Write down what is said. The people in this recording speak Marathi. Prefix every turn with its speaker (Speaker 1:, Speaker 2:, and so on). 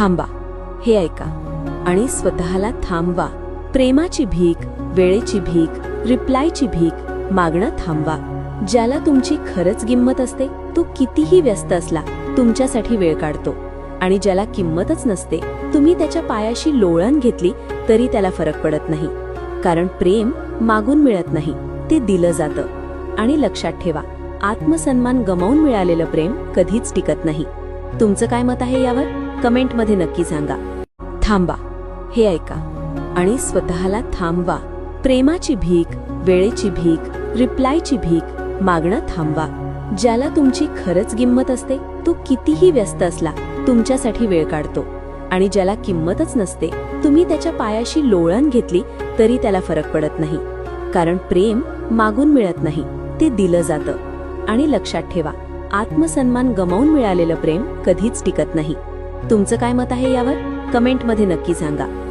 Speaker 1: थांबा, हे ऐका आणि स्वतःला थांबवा. प्रेमाची भीक, वेळेची भीक, रिप्लायची भीक मागणं थांबवा. ज्याला तुमची खरंच किंमत असते तो कितीही व्यस्त असला तुमच्यासाठी वेळ काढतो. आणि ज्याला किंमतच नसते तुम्ही त्याच्या पायाशी लोळण घेतली तरी त्याला फरक पडत नाही. कारण प्रेम मागून मिळत नाही, ते दिलं जातं. आणि लक्षात ठेवा, आत्मसन्मान गमावून मिळालेलं प्रेम कधीच टिकत नाही. तुमचं काय मत आहे यावर कमेंटमध्ये नक्की सांगा. थांबा, हे ऐका आणि स्वतःला थांबवा. प्रेमाची भीक, वेळेची भीक, रिप्लायची भीक मागणं थांबवा. ज्याला तुमची खरंच किंमत असते तो कितीही व्यस्त असला तुमच्यासाठी वेळ काढतो. आणि ज्याला किंमतच नसते तुम्ही त्याच्या पायाशी लोळण घेतली तरी त्याला फरक पडत नाही. कारण प्रेम मागून मिळत नाही, ते दिलं जातं. आणि लक्षात ठेवा, आत्मसन्मान गमावून मिळालेलं प्रेम कधीच टिकत नाही. तुमचं काय मत आहे यावर कमेंटमध्ये नक्की सांगा.